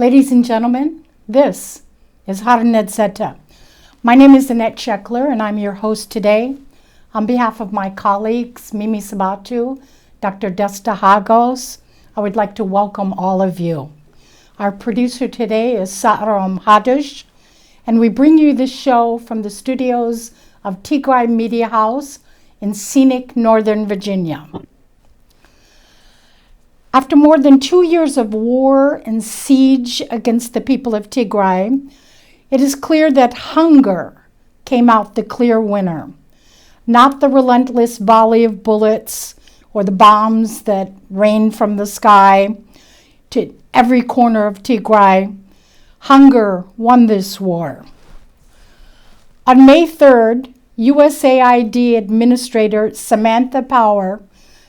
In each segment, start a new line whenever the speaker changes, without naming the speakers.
Ladies and gentlemen, this is Harinet Zete. My name is Annette Sheckler, and I'm your host today. On behalf of my colleagues, Mimi Sabatu, Dr. Desta Hagos, I would like to welcome all of you. Our producer today is Saram Hansch, and we bring you this show from the studios of Tigray Media House in scenic Northern Virginia. After more than 2 years of war and siege against the people of Tigray, it is clear that hunger came out the clear winner, not the relentless volley of bullets or the bombs that rained from the sky to every corner of Tigray. Hunger won this war. On May 3rd, USAID Administrator Samantha Power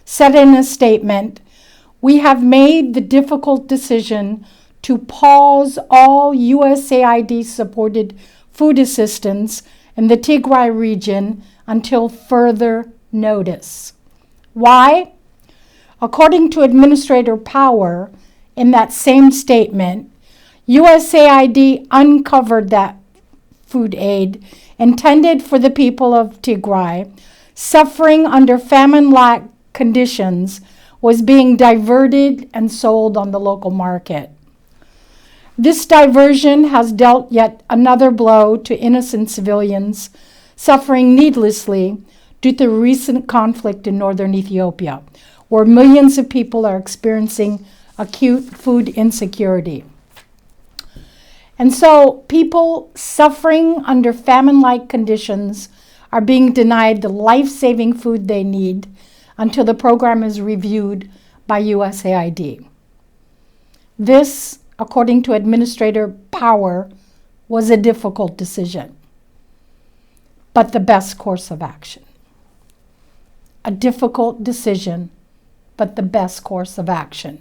said in a statement, "We have made the difficult decision to pause all USAID-supported food assistance in the Tigray region until further notice." Why? According to Administrator Power, in that same statement, USAID uncovered that food aid intended for the people of Tigray suffering under famine-like conditions was being diverted and sold on the local market. This diversion has dealt yet another blow to innocent civilians suffering needlessly due to recent conflict in northern Ethiopia, where millions of people are experiencing acute food insecurity. And so people suffering under famine-like conditions are being denied the life-saving food they need until the program is reviewed by USAID. This, according to Administrator Power, was a difficult decision, but the best course of action. A difficult decision, but the best course of action.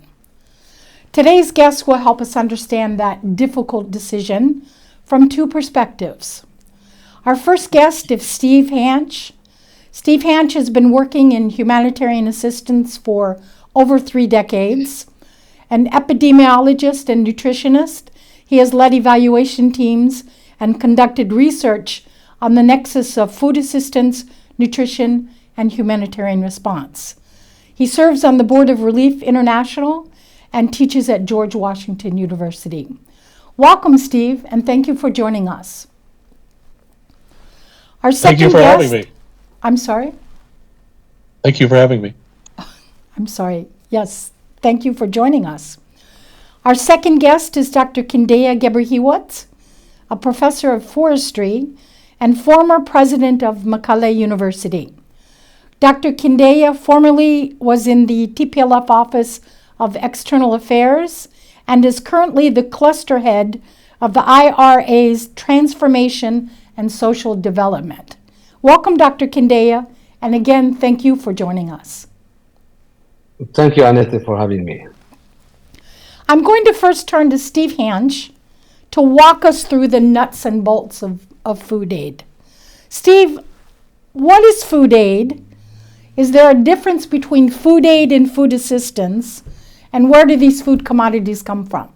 Today's guest will help us understand that difficult decision from two perspectives. Our first guest is Steve Hansch. Steve Hansch has been working in humanitarian assistance for over 3 decades. An epidemiologist and nutritionist, he has led evaluation teams and conducted research on the nexus of food assistance, nutrition, and humanitarian response. He serves on the board of Relief International and teaches at George Washington University. Welcome, Steve, and thank you for joining us. Our second
Thank you for
guest,
having me.
I'm sorry?
Thank you for having me.
I'm sorry. Yes, thank you for joining us. Our second guest is Dr. Kindeya Gebrehiwot, a professor of forestry and former president of Mekelle University. Dr. Kindeya formerly was in the TPLF Office of External Affairs and is currently the cluster head of the IRA's Transformation and Social Development. Welcome, Dr. Kindeya, and again, thank you for joining us.
Thank you, Annette, for having me.
I'm going to first turn to Steve Hansch to walk us through the nuts and bolts of food aid. Steve, what is food aid? Is there a difference between food aid and food assistance? And where do these food commodities come from?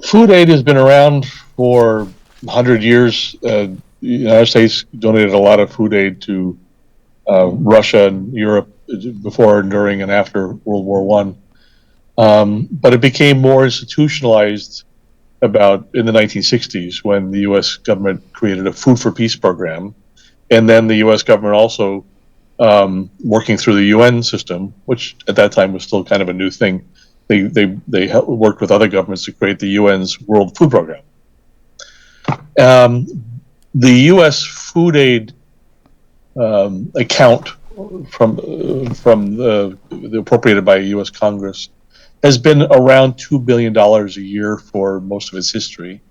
Food aid has been around for 100 years. The United States donated a lot of food aid to Russia and Europe before, during, and after World War I. But it became more institutionalized about in the 1960s when the U.S. government created a Food for Peace program. And then the U.S. government also, working through the UN system, which at that time was still kind of a new thing, they worked with other governments to create the UN's World Food Program. The U.S. food aid account from the appropriated by U.S. Congress has been around $2 billion a year for most of its history.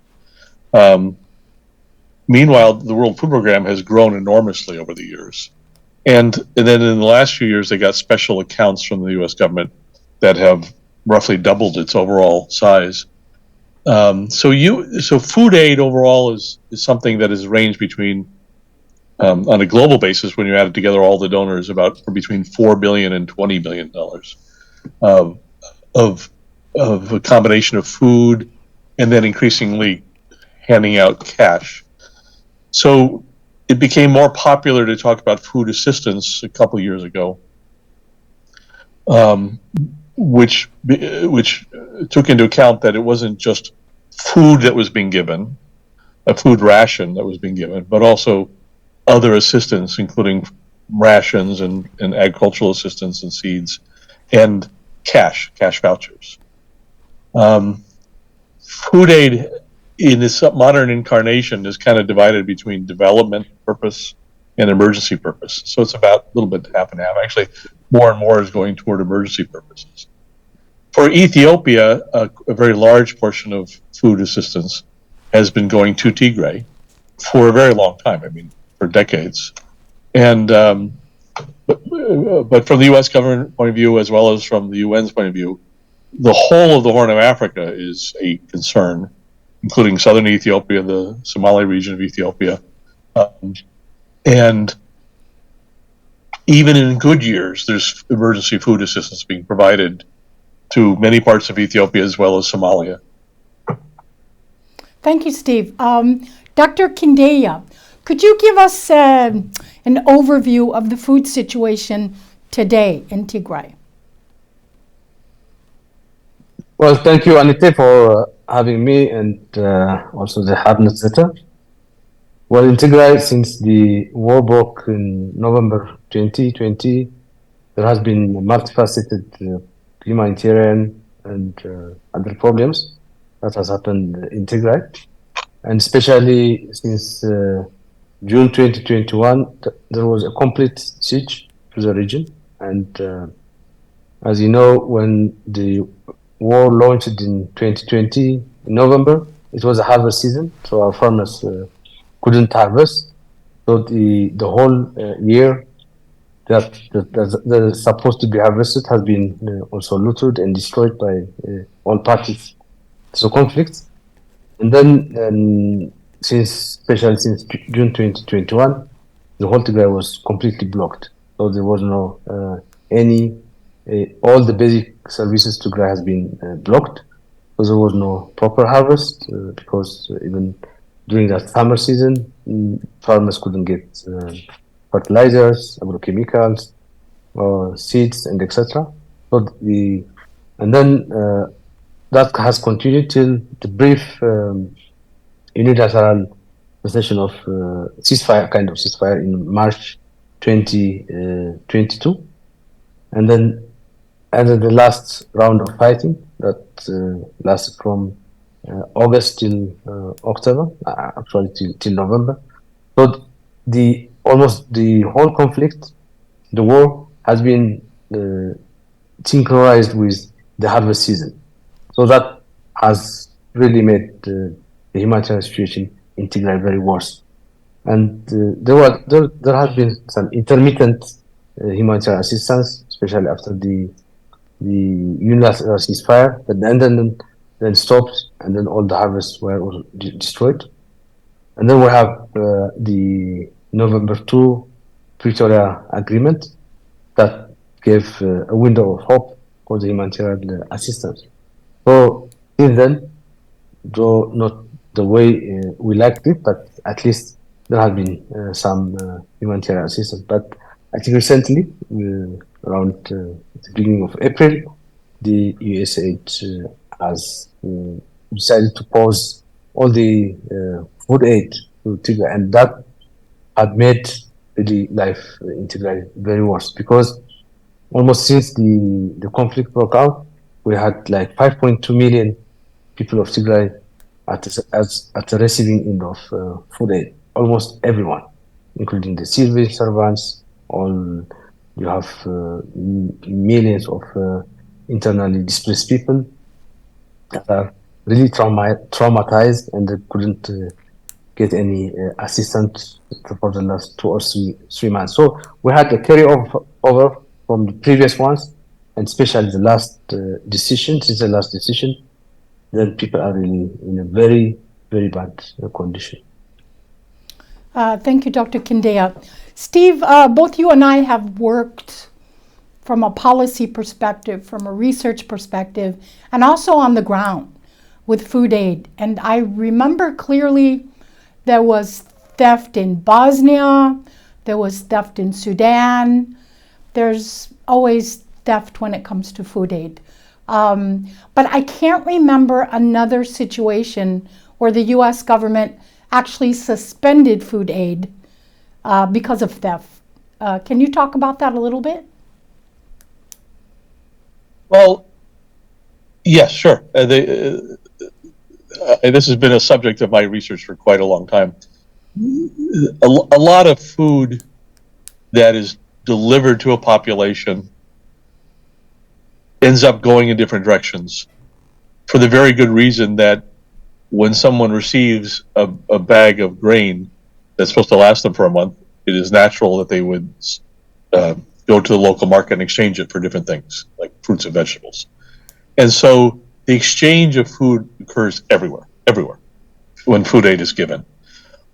Meanwhile, the World Food Program has grown enormously over the years. And then in the last few years, they got special accounts from the U.S. government that have roughly doubled its overall size. So food aid overall is something that is ranged between, on a global basis, when you add together all the donors, about between $4 billion and $20 billion of of a combination of food and then increasingly handing out cash. So it became more popular to talk about food assistance a couple of years ago, which took into account that it wasn't just food that was being given, a food ration that was being given, but also other assistance, including rations and agricultural assistance and seeds and cash vouchers. Food aid in its modern incarnation is kind of divided between development purpose and emergency purpose. So it's about a little bit half and half. Actually, more and more is going toward emergency purposes. For Ethiopia, a very large portion of food assistance has been going to Tigray for a very long time. I mean, for decades. And but from the U.S. government point of view, as well as from the UN's point of view, the whole of the Horn of Africa is a concern, including southern Ethiopia, the Somali region of Ethiopia, and even in good years, there's emergency food assistance being provided to many parts of Ethiopia as well as Somalia.
Thank you, Steve. Dr. Kindeya, could you give us an overview of the food situation today in Tigray?
Well, thank you, Annette, for having me, and also the Harinet Zete. Well, in Tigray, since the war broke in November 2020, there has been multifaceted humanitarian and other problems that has happened in Tigray. And especially since June 2021, there was a complete siege to the region. And as you know, when the war launched in 2020, in November, it was a harvest season, so our farmers couldn't harvest. So the whole year that is supposed to be harvested has been also looted and destroyed by all parties to the conflict. And then, especially since June 2021, the whole Tigray was completely blocked. So there was no all the basic services to Tigray has been blocked. So there was no proper harvest because even during that summer season, farmers couldn't get fertilizers, agrochemicals, seeds, and etc. So that has continued till the brief unilateral cessation of ceasefire in March 2022, and then the last round of fighting that lasted from August till October, actually till November. So almost the whole conflict, the war, has been synchronized with the harvest season. So that has really made the humanitarian situation in Tigray very worse. And there has been some intermittent humanitarian assistance, especially after the unilateral ceasefire, but then stopped, and then all the harvests were destroyed. And then we have the November 2 Pretoria Agreement that gave a window of hope for the humanitarian assistance. So since then, though not the way we liked it, but at least there has been some humanitarian assistance. But I think recently, around the beginning of April, the USAID has decided to pause all the food aid to Tigray, and that had made the life in Tigray very worse, because almost since the conflict broke out, we had like 5.2 million people of Tigray at the receiving end of food aid. Almost everyone, including the civil servants. You have millions of internally displaced people that are really traumatized, and they couldn't get any assistance for the last 2 or 3 months. So we had a carryover from the previous ones, and especially the last decision. Since the last decision, then people are really in a very, very bad condition.
Thank you, Dr. Kindeya. Steve, both you and I have worked from a policy perspective, from a research perspective, and also on the ground with food aid. And I remember clearly there was theft in Bosnia, there was theft in Sudan. There's always theft when it comes to food aid. But I can't remember another situation where the US government actually suspended food aid because of theft. Can you talk about that a little bit?
Well, yes, sure. This has been a subject of my research for quite a long time. A lot of food that is delivered to a population ends up going in different directions for the very good reason that when someone receives a bag of grain that's supposed to last them for a month, it is natural that they would go to the local market and exchange it for different things, like fruits and vegetables. And so the exchange of food occurs everywhere, when food aid is given.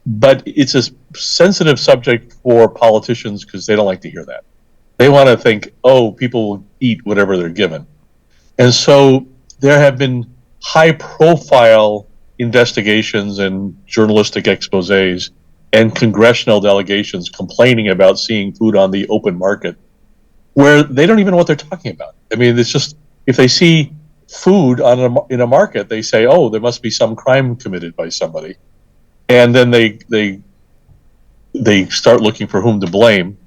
But it's a sensitive subject for politicians because they don't like to hear that. They want to think, oh, people will eat whatever they're given. And so there have been high-profile investigations and journalistic exposés and congressional delegations complaining about seeing food on the open market where they don't even know what they're talking about. I mean, it's just, if they see food in a market, they say, oh, there must be some crime committed by somebody. And then they start looking for whom to blame.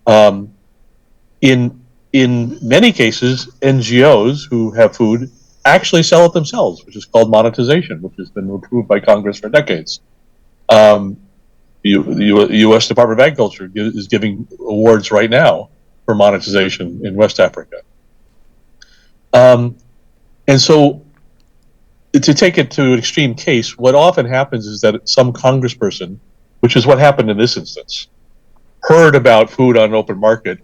In many cases, NGOs who have food actually sell it themselves, which is called monetization, which has been approved by Congress for decades. The U.S. Department of Agriculture is giving awards right now for monetization in West Africa. And so, to take it to an extreme case, what often happens is that some congressperson, which is what happened in this instance, heard about food on an open market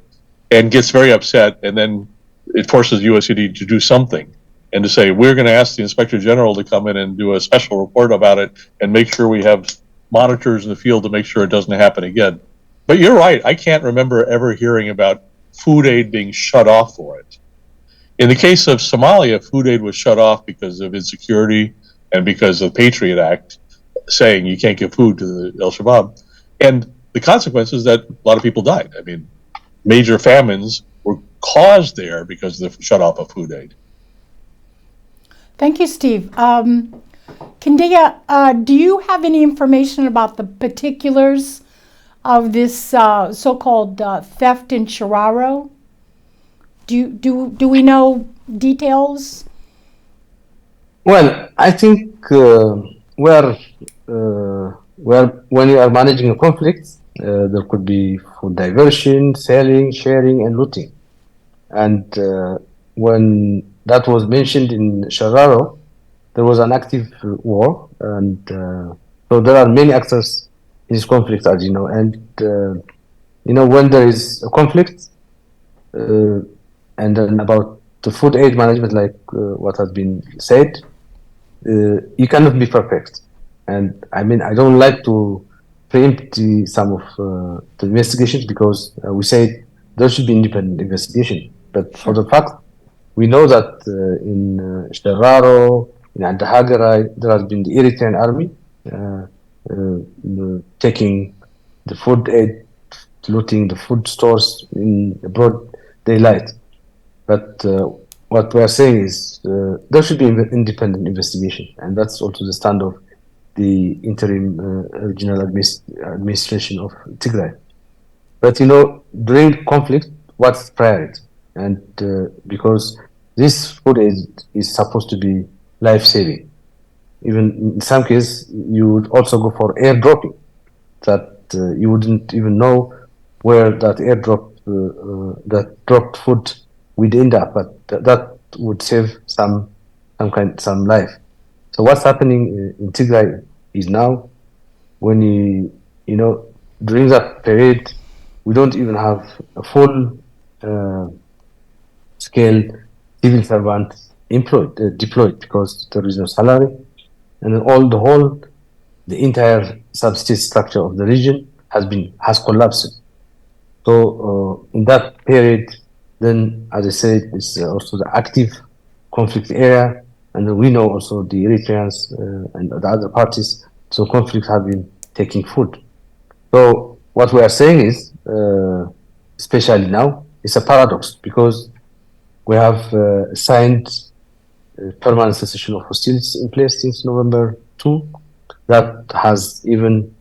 and gets very upset, and then it forces USAID to do something and to say, we're going to ask the Inspector General to come in and do a special report about it and make sure we have monitors in the field to make sure it doesn't happen again. But you're right, I can't remember ever hearing about food aid being shut off for it. In the case of Somalia, food aid was shut off because of insecurity and because of the Patriot Act saying you can't give food to the Al-Shabaab. And the consequence is that a lot of people died. I mean, major famines were caused there because of the shut off of food aid.
Thank you, Steve. Kindeya, do you have any information about the particulars of this so-called theft in Shiraro? Do we know details?
Well, I think when you are managing a conflict, there could be food diversion, selling, sharing, and looting. And when that was mentioned in Shiraro, there was an active war, and so there are many actors in this conflict, as you know. And when there is a conflict, and then about the food aid management, like what has been said, you cannot be perfect. And I mean, I don't like to preempt some of the investigations because we said there should be independent investigation. But for the fact, we know that in Shiraro, in Andahagarai, there has been the Eritrean army taking the food aid, looting the food stores in broad daylight. But what we are saying is there should be independent investigation, and that's also the stand of the interim regional administration of Tigray. But during conflict, what's priority? And because this food is supposed to be life-saving. Even in some cases, you would also go for airdropping, that you wouldn't even know where that airdrop, that dropped food would end up, but that would save some life. So what's happening in Tigray is now, when during that period, we don't even have a full scale civil servant deployed because there is no salary, and then the entire sub-state structure of the region has collapsed. So in that period, Then, as I said, it's also the active conflict area, and we know also the Eritreans and the other parties. So conflicts have been taking food. So what we are saying is, especially now, it's a paradox because we have signed permanent cessation of hostilities in place since November 2. That has even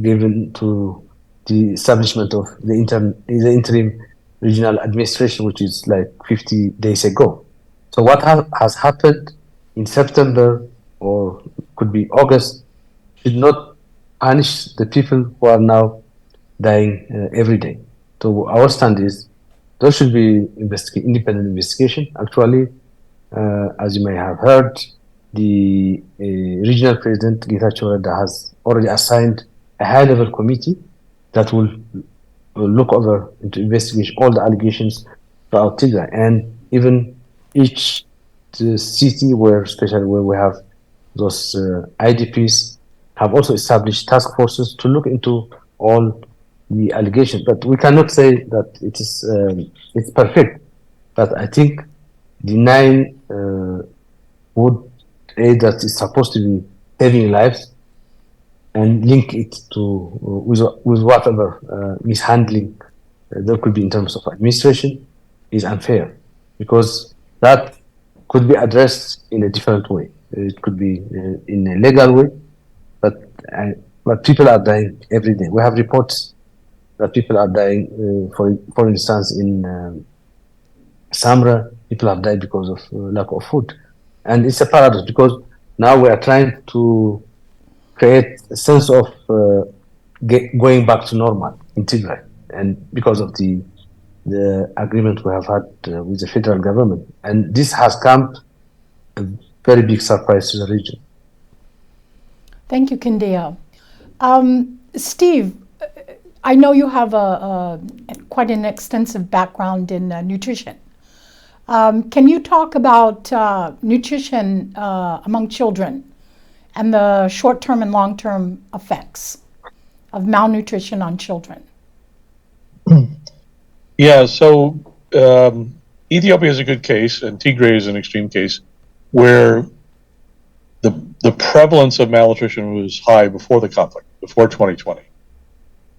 given to the establishment of the interim regional administration, which is like 50 days ago. So what has happened in September or could be August should not punish the people who are now dying every day. So our stand is there should be independent investigation. Actually, as you may have heard, the regional president Getachew Reda has already assigned a high-level committee that will look over and to investigate all the allegations throughout Tigray, and even each city where, especially where we have those IDPs, have also established task forces to look into all the allegations. But we cannot say that it is it's perfect. But I think the 9 food aid that is supposed to be saving lives and link it to with whatever mishandling there could be in terms of administration is unfair, because that could be addressed in a different way. It could be in a legal way, but people are dying every day. We have reports that people are dying. For instance, in Samra, people have died because of lack of food, and it's a paradox because now we are trying to create a sense of going back to normal in Tigray, and because of the agreement we have had with the federal government, and this has come a very big surprise to the region.
Thank you, Kindeya. Steve, I know you have quite an extensive background in nutrition. Can you talk about nutrition among children and the short-term and long-term effects of malnutrition on children?
Yeah, so Ethiopia is a good case, and Tigray is an extreme case, where the prevalence of malnutrition was high before the conflict, before 2020.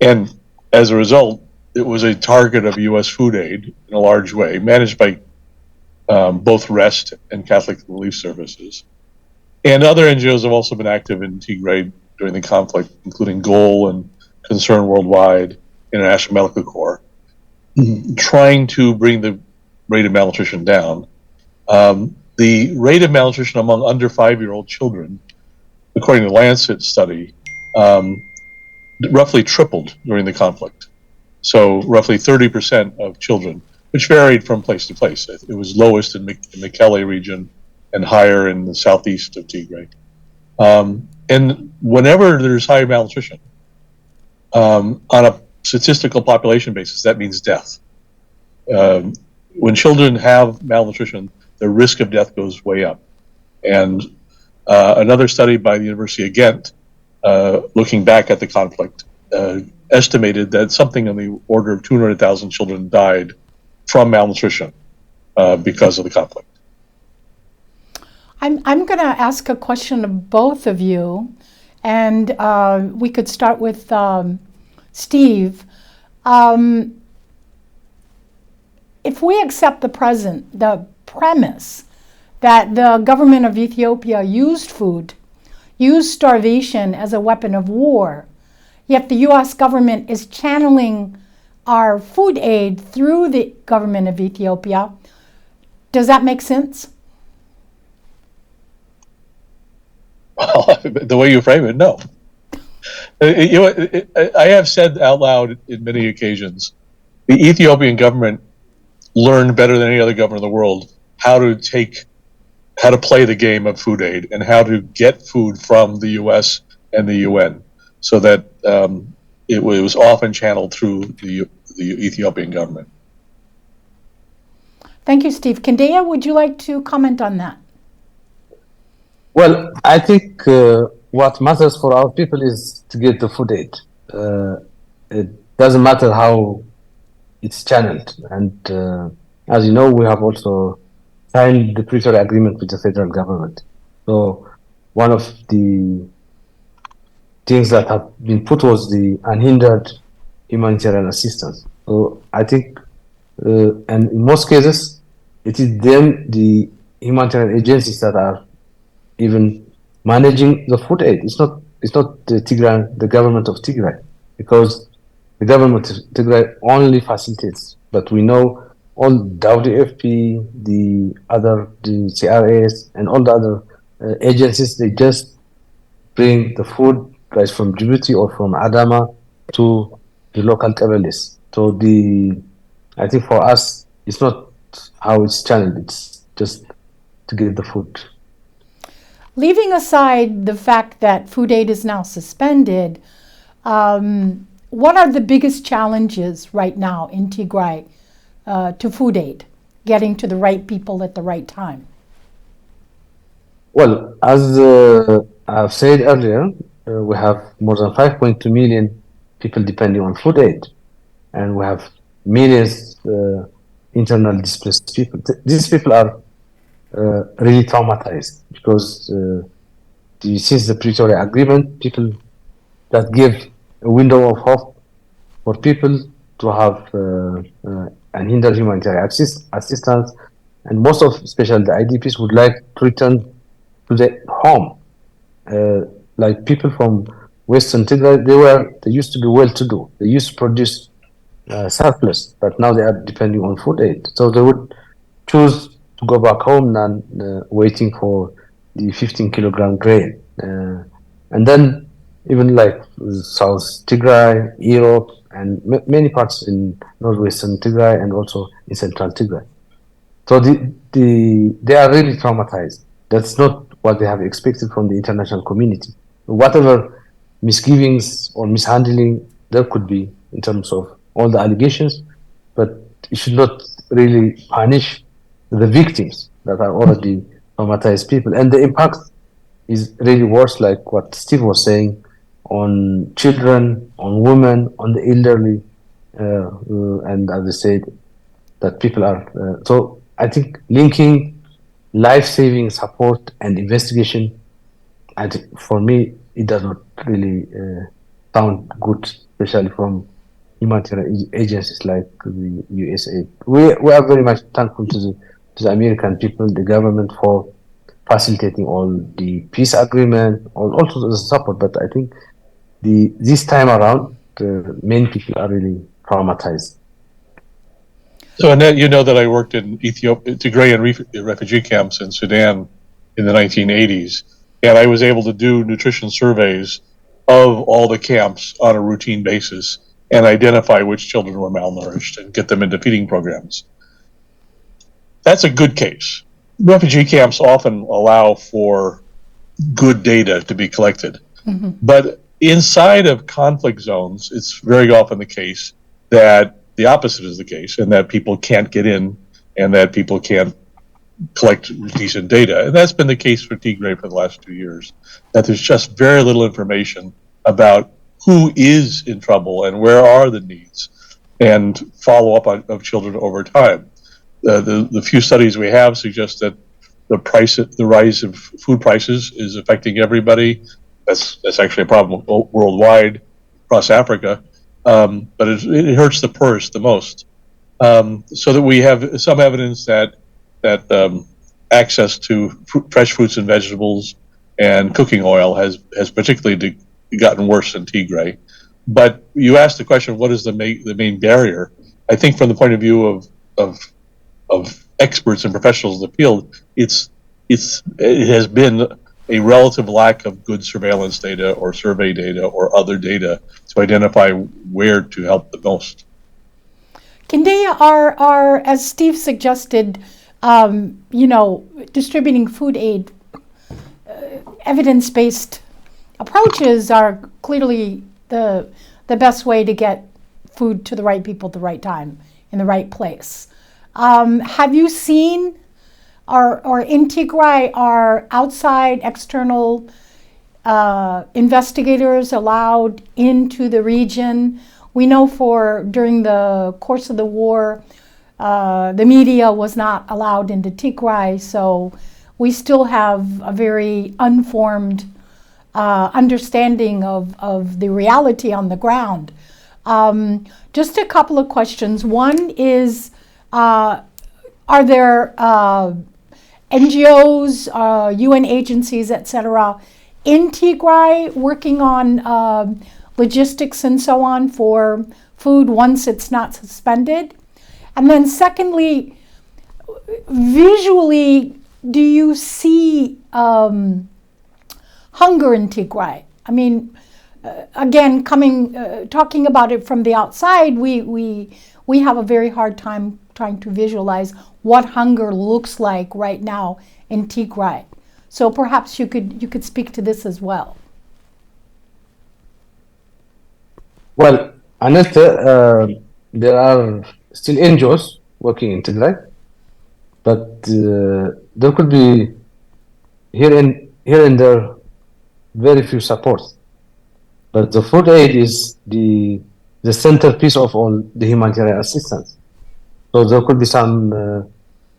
And as a result, it was a target of U.S. food aid in a large way, managed by both REST and Catholic Relief Services. And other NGOs have also been active in Tigray during the conflict, including GOAL and Concern Worldwide, International Medical Corps, trying to bring the rate of malnutrition down. The rate of malnutrition among under 5-year-old children, according to the Lancet study, roughly tripled during the conflict. So roughly 30% of children, which varied from place to place. It was lowest in the Mekelle region and higher in the southeast of Tigray. And whenever there's high malnutrition, on a statistical population basis, that means death. When children have malnutrition, the risk of death goes way up. And another study by the University of Ghent, looking back at the conflict, estimated that something on the order of 200,000 children died from malnutrition because of the conflict.
I'm going to ask a question of both of you, and we could start with Steve. If we accept the premise that the government of Ethiopia used starvation as a weapon of war, yet the U.S. government is channeling our food aid through the government of Ethiopia, does that make sense?
Well, the way you frame it, no. I have said out loud in many occasions, the Ethiopian government learned better than any other government in the world how to play the game of food aid and how to get food from the U.S. and the UN, so that it was often channeled through the Ethiopian government.
Thank you, Steve. Kindeya, would you like to comment on that?
Well, I think what matters for our people is to get the food aid. It doesn't matter how it's channeled. And as you know, we have also signed the Pretoria Agreement with the federal government. So one of the things that have been put was the unhindered humanitarian assistance. So I think, and in most cases, it is them, the humanitarian agencies, that are even managing the food aid. It's not the Tigray, the government of Tigray, because the government of Tigray only facilitates. But we know all WFP, the CRAs, and all the other agencies, they just bring the food guys from Djibouti or from Adama to the local Kabbalists. So I think for us, it's not how it's channeled. It's just to get the food.
Leaving aside the fact that food aid is now suspended, what are the biggest challenges right now in Tigray to food aid, getting to the right people at the right time?
Well, as I've said earlier, we have more than 5.2 million people depending on food aid, and we have millions internal displaced people. These people are really traumatized because since the Pretoria Agreement, people that give a window of hope for people to have unhindered humanitarian assistance, and most of, especially the IDPs, would like to return to their home. Like people from Western Tigray, they used to be well-to-do. They used to produce surplus, but now they are depending on food aid. So they would choose to go back home than waiting for the 15-kilogram grain. And then even like South Tigray, Europe, and many parts in northwestern Tigray and also in central Tigray. So they are really traumatized. That's not what they have expected from the international community. Whatever misgivings or mishandling there could be in terms of all the allegations, but it should not really punish the victims that are already traumatized people. And the impact is really worse, like what Steve was saying, on children, on women, on the elderly, and as I said, that people are. So I think linking life-saving support and investigation, for me, it does not really sound good, especially from humanitarian agencies like the USA. We are very much thankful to the American people, the government, for facilitating all the peace agreement, also the support. But I think this time around, many people are really traumatized.
So, Annette, you know that I worked in Tigrayan refugee camps in Sudan in the 1980s, and I was able to do nutrition surveys of all the camps on a routine basis and identify which children were malnourished and get them into feeding programs. That's a good case. Refugee camps often allow for good data to be collected. Mm-hmm. But inside of conflict zones, it's very often the case that the opposite is the case, and that people can't get in and that people can't collect decent data. And that's been the case for Tigray for the last 2 years, that there's just very little information about who is in trouble and where are the needs, and follow up of children over time. The few studies we have suggest that the rise of food prices is affecting everybody. That's actually a problem worldwide, across Africa, but it hurts the poorest the most. So that we have some evidence that access to fresh fruits and vegetables and cooking oil has particularly gotten worse in Tigray. But you asked the question, what is the main barrier? I think from the point of view of experts and professionals in the field, it has been a relative lack of good surveillance data or survey data or other data to identify where to help the most.
Kindeya, are as Steve suggested, distributing food aid, evidence-based approaches are clearly the best way to get food to the right people at the right time, in the right place. Have you seen, or in Tigray, are outside external investigators allowed into the region we know during the course of the war, the media was not allowed into Tigray, so we still have a very unformed understanding of the reality on the ground. Just a couple of questions. One is, are there NGOs, UN agencies, etc., in Tigray working on logistics and so on for food once it's not suspended? And then secondly, visually, do you see hunger in Tigray? I mean, again, talking about it from the outside, we have a very hard time trying to visualize what hunger looks like right now in Tigray. So perhaps you could speak to this as well.
Well, Annette, there are still NGOs working in Tigray, but there could be here and there very few support. But the food aid is the centerpiece of all the humanitarian assistance. So there could be some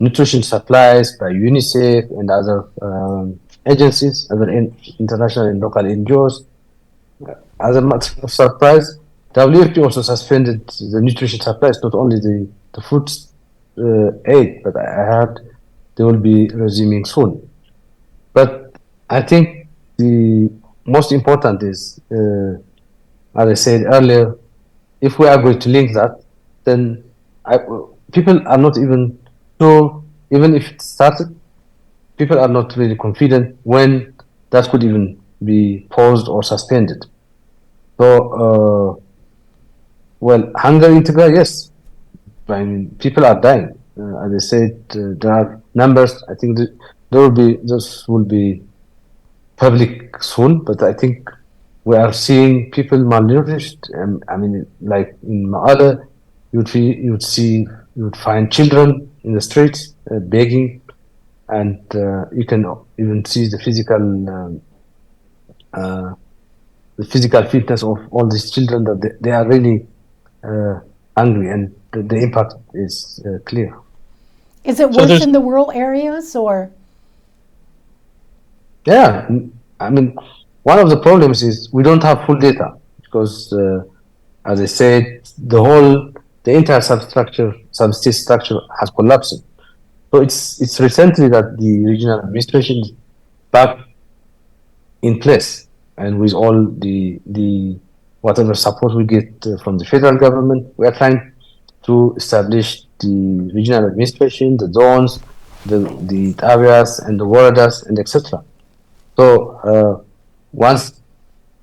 nutrition supplies by UNICEF and other agencies, other international and local NGOs. As a matter of surprise, WFP also suspended the nutrition supplies, not only the food aid, but I heard they will be resuming soon. But I think the most important is, as I said earlier, if we are going to link that, then people are not even sure, even if it started, people are not really confident when that could even be paused or suspended. So, well, hunger in Tigray, yes. I mean, people are dying. As I said, there are numbers. I think those will be public soon, but I think we are seeing people malnourished. I mean, like in Maale, you would find children in the streets begging, and you can even see the physical fitness of all these children, that they are really hungry, and the impact is clear.
Is it worse in the rural areas, or?
Yeah, I mean, one of the problems is we don't have full data because, as I said, the entire substate structure has collapsed. So it's recently that the regional administration is back in place, and with all the whatever support we get from the federal government, we are trying to establish the regional administration, the zones, the areas, and the waradas, and etc. So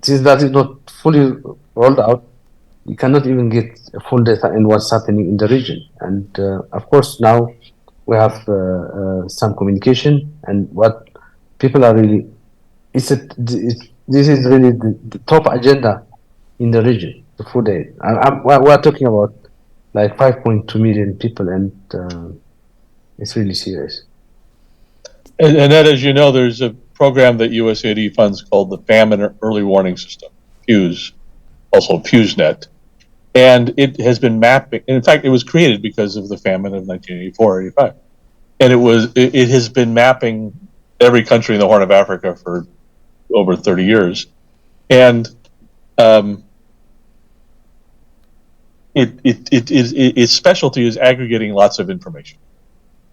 since that is not fully rolled out, you cannot even get full data in what's happening in the region. And of course, now we have some communication, and what people are really, this is really the top agenda in the region, the food aid. We're talking about like 5.2 million people, and it's really serious.
And that, as you know, there's a program that USAID funds called the Famine Early Warning System, FEWS, also FEWSnet. And it has been mapping. In fact, it was created because of the famine of 1984-85. And it has been mapping every country in the Horn of Africa for over 30 years. And its specialty is aggregating lots of information,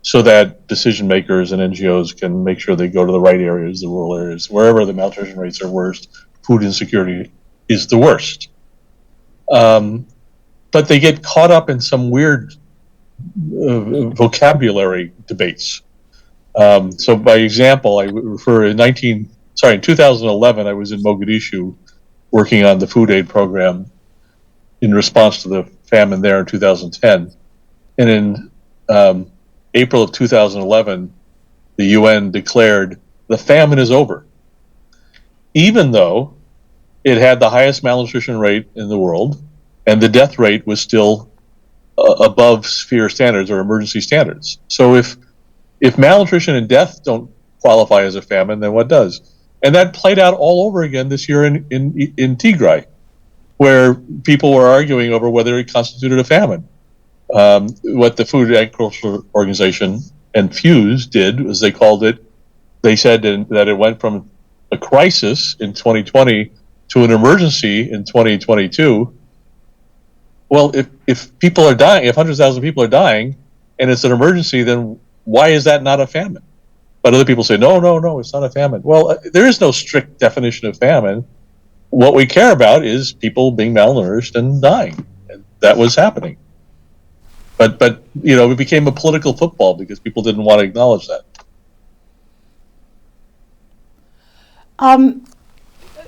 so that decision makers and NGOs can make sure they go to the right areas, the rural areas, wherever the malnutrition rates are worst, food insecurity is the worst. But they get caught up in some weird vocabulary debates. So by example, I refer in 2011, I was in Mogadishu working on the food aid program in response to the famine there in 2010. And in April of 2011, the UN declared the famine is over, even though it had the highest malnutrition rate in the world, and the death rate was still above sphere standards or emergency standards. So if malnutrition and death don't qualify as a famine, then what does? And that played out all over again this year in Tigray. where people were arguing over whether it constituted a famine. What the Food and Agriculture Organization and Fuse did was they said that it went from a crisis in 2020 to an emergency in 2022. Well, if people are dying, if hundreds of thousands of people are dying, and it's an emergency, then why is that not a famine? But other people say, no, it's not a famine. Well, there is no strict definition of famine. What we care about is people being malnourished and dying. And that was happening. But it became a political football because people didn't want to acknowledge that.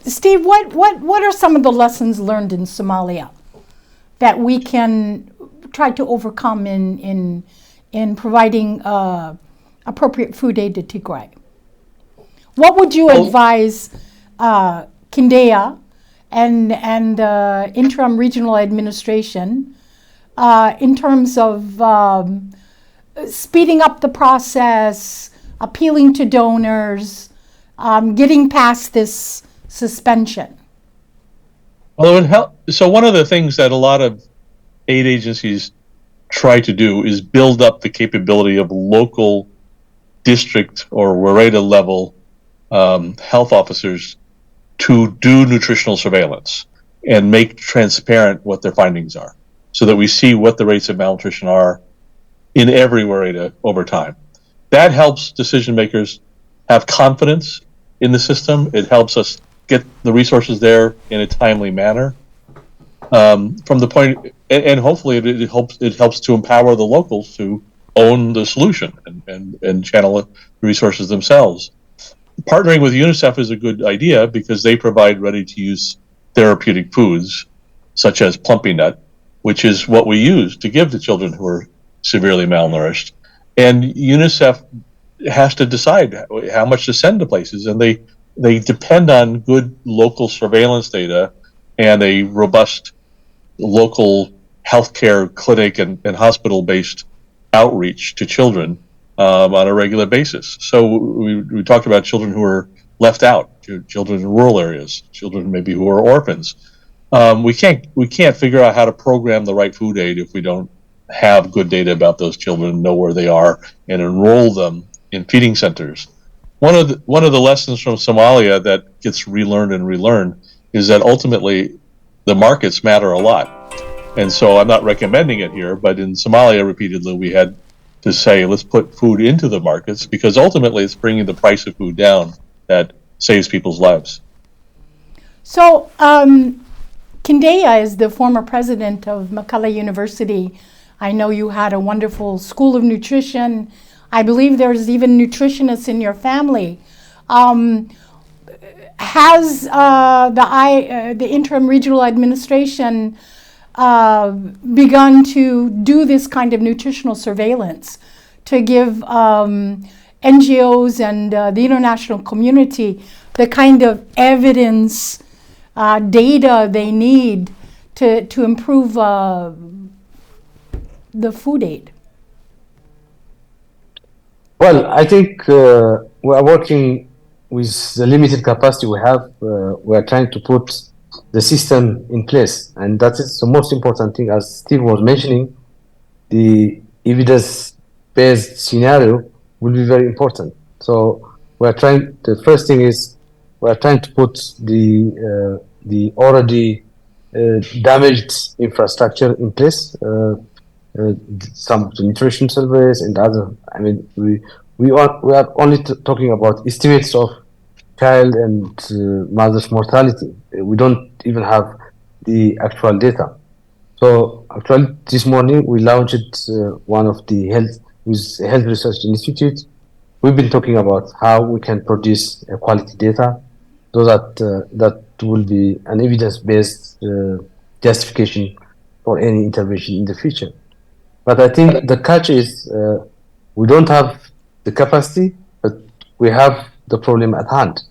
Steve, what are some of the lessons learned in Somalia that we can try to overcome in providing appropriate food aid to Tigray? What would you advise Kindeya and Interim Regional Administration in terms of speeding up the process, appealing to donors, getting past this suspension?
Well, it would help. So one of the things that a lot of aid agencies try to do is build up the capability of local district or Wareda level health officers to do nutritional surveillance and make transparent what their findings are, so that we see what the rates of malnutrition are in every Wareda over time. That helps decision makers have confidence in the system. It helps us get the resources there in a timely manner. From the point, and hopefully it helps to empower the locals to own the solution and channel the resources themselves. Partnering with UNICEF is a good idea because they provide ready-to-use therapeutic foods, such as plumpy nut, which is what we use to give to children who are severely malnourished. And UNICEF has to decide how much to send to places, and they depend on good local surveillance data and a robust local healthcare clinic and hospital-based outreach to children on a regular basis. So we talked about children who are left out, children in rural areas, children maybe who are orphans. We can't figure out how to program the right food aid if we don't have good data about those children, know where they are, and enroll them in feeding centers. One of the lessons from Somalia that gets relearned is that ultimately the markets matter a lot. And so I'm not recommending it here, but in Somalia repeatedly we had to say, let's put food into the markets, because ultimately it's bringing the price of food down that saves people's lives.
So Kindeya is the former president of Makala University. I know you had a wonderful school of nutrition. I believe there's even nutritionists in your family. Has the Interim Regional Administration begun to do this kind of nutritional surveillance to give NGOs and the international community the kind of evidence, data they need to improve the food aid?
Well, I think we are working with the limited capacity we have. We are trying to put the system in place, and that is the most important thing. As Steve was mentioning, the evidence-based scenario will be very important. So we are trying. The first thing is we are trying to put the already damaged infrastructure in place. Some of the nutrition surveys and other. I mean, we are only talking about estimates of child and mother's mortality. We don't even have the actual data. So actually, this morning we launched one of the health research institute. We've been talking about how we can produce quality data, so that that will be an evidence-based justification for any intervention in the future. But I think the catch is we don't have the capacity, but we have the problem at hand.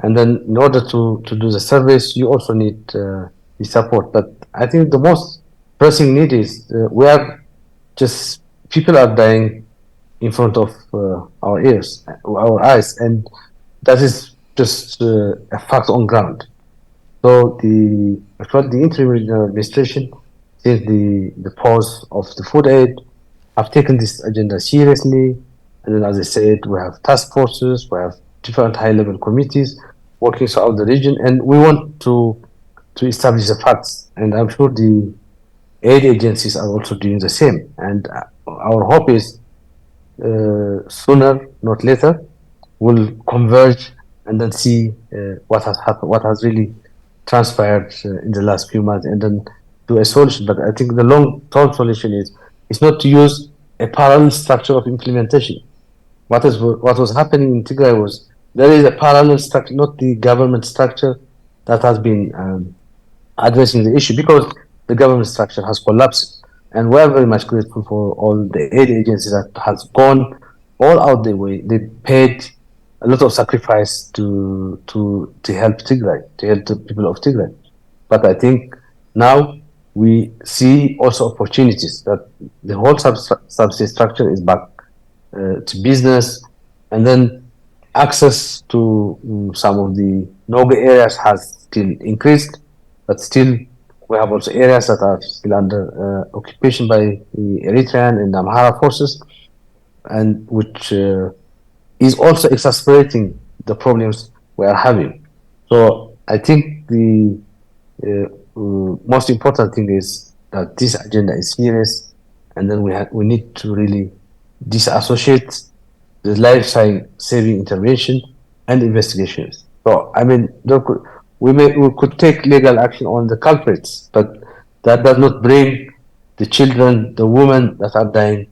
And then in order to do the service, you also need the support. But I think the most pressing need is people are dying in front of our eyes, and that is just a fact on ground. So the interim regional administration, since the pause of the food aid, have taken this agenda seriously. And then, as I said, we have task forces, we have different high-level committees working throughout the region, and we want to establish the facts. And I'm sure the aid agencies are also doing the same. And our hope is sooner, not later, we'll converge and then see what has happened, what has really transpired in the last few months, and then do a solution. But I think the long-term solution is not to use a parallel structure of implementation. What was happening in Tigray was there is a parallel structure, not the government structure that has been addressing the issue, because the government structure has collapsed. And we're very much grateful for all the aid agencies that has gone all out their way. They paid a lot of sacrifice to help Tigray, to help the people of Tigray. But I think now we see also opportunities that the whole subsidy structure is back to business, and then access to some of the no-go areas has still increased, but still we have also areas that are still under occupation by the Eritrean and Amhara forces, and which is also exacerbating the problems we are having. So I think the most important thing is that this agenda is serious, and then we need to really disassociate the life-saving intervention and investigations. So I mean, we could take legal action on the culprits, but that does not bring the children, the women that are dying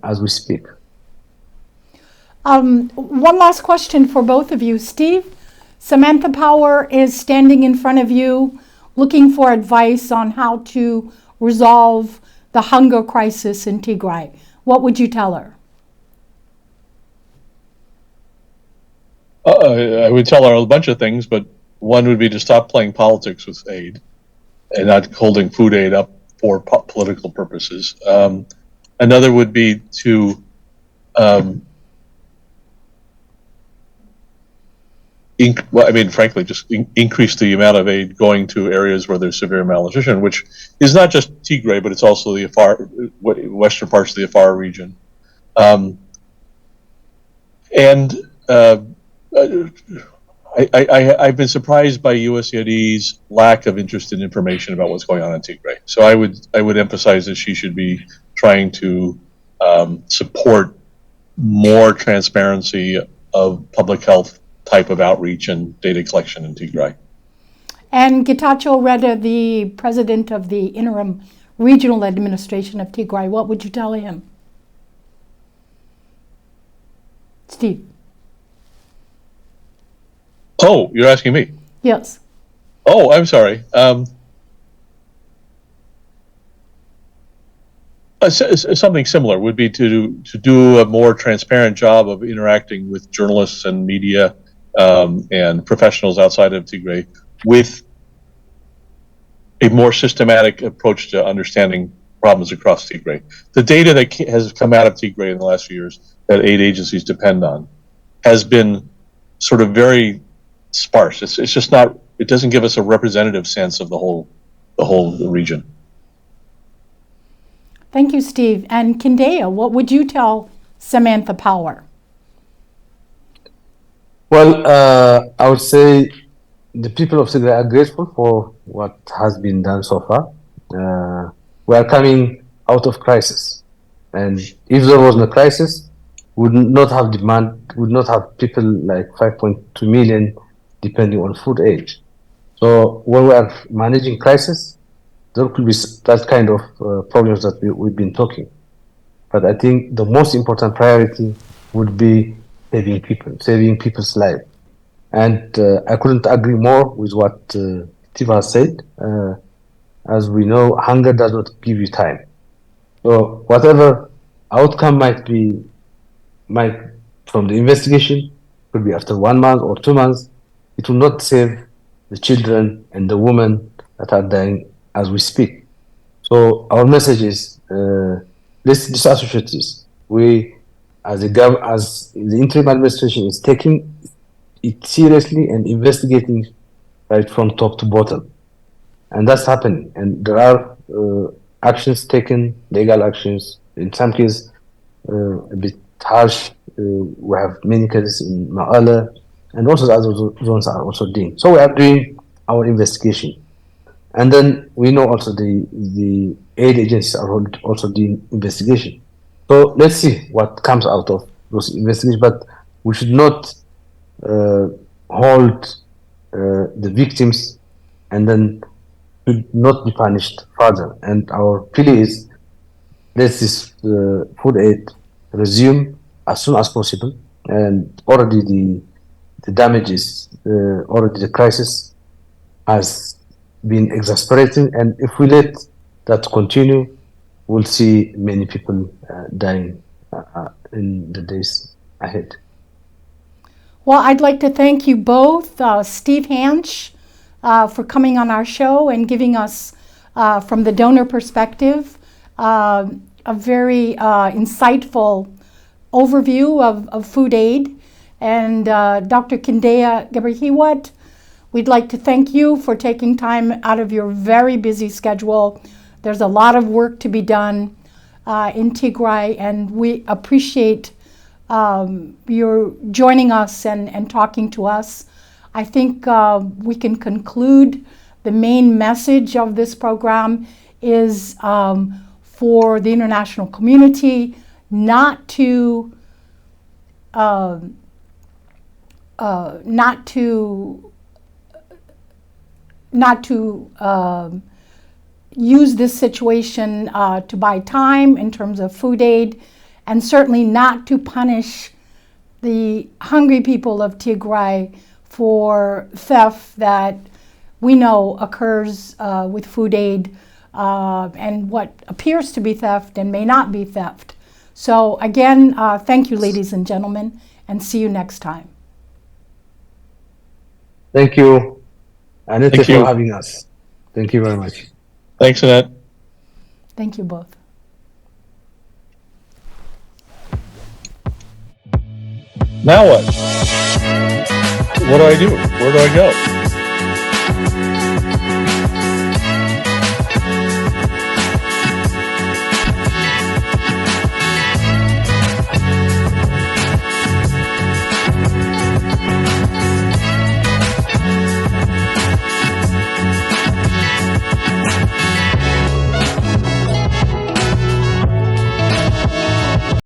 as we speak.
One last question for both of you. Steve, Samantha Power is standing in front of you looking for advice on how to resolve the hunger crisis in Tigray. What would you tell her?
I would tell her a bunch of things, but one would be to stop playing politics with aid and not holding food aid up for political purposes. Another would be to frankly, just increase the amount of aid going to areas where there's severe malnutrition, which is not just Tigray, but it's also the western parts of the Afar region. I've been surprised by USAID's lack of interest in information about what's going on in Tigray. So I would emphasize that she should be trying to support more transparency of public health type of outreach and data collection in Tigray.
And Getachew Reda, the president of the Interim Regional Administration of Tigray, what would you tell him? Steve.
Oh, you're asking me?
Yes.
Oh, I'm sorry. Something similar would be to do a more transparent job of interacting with journalists and media and professionals outside of Tigray with a more systematic approach to understanding problems across Tigray. The data that has come out of Tigray in the last few years that aid agencies depend on has been sort of very sparse. It's just not. It doesn't give us a representative sense of the whole region.
Thank you, Steve. And Kindeya, what would you tell Samantha Power?
Well, I would say the people of Tigray are grateful for what has been done so far. We are coming out of crisis, and if there was no crisis, we would not have demand, would not have people like 5.2 million depending on food aid. So when we are managing crisis, there could be that kind of problems that we've been talking. But I think the most important priority would be saving people, saving people's lives. And I couldn't agree more with what Steve has said. As we know, hunger does not give you time. So whatever outcome might from the investigation, could be after 1 month or 2 months, it will not save the children and the women that are dying as we speak. So our message is, let's disassociate this. We, as the interim administration, is taking it seriously and investigating right from top to bottom, and that's happening. And there are actions taken, legal actions. In some cases, a bit harsh. We have many cases in Maala, and also the other zones are also doing. So we are doing our investigation. And then we know also the aid agencies are also doing investigation. So let's see what comes out of those investigations. But we should not hold the victims and then should not be punished further. And our plea is let this food aid resume as soon as possible. And already the damages, already the crisis has been exasperating, and if we let that continue, we'll see many people dying in the days ahead.
Well, I'd like to thank you both, Steve Hansch, for coming on our show and giving us, from the donor perspective, a very insightful overview of food aid. And Dr. Kindeya Gebrehiwot, we'd like to thank you for taking time out of your very busy schedule. There's a lot of work to be done in Tigray, and we appreciate your joining us and talking to us. I think we can conclude the main message of this program is for the international community not to use this situation to buy time in terms of food aid, and certainly not to punish the hungry people of Tigray for theft that we know occurs with food aid and what appears to be theft and may not be theft. So again, thank you, ladies and gentlemen, and see you next time.
Thank you, Annette,
Thank
for
you.
having us. Thank you very much.
Thanks, Annette.
Thank you both.
Now what? What do I do? Where do I go?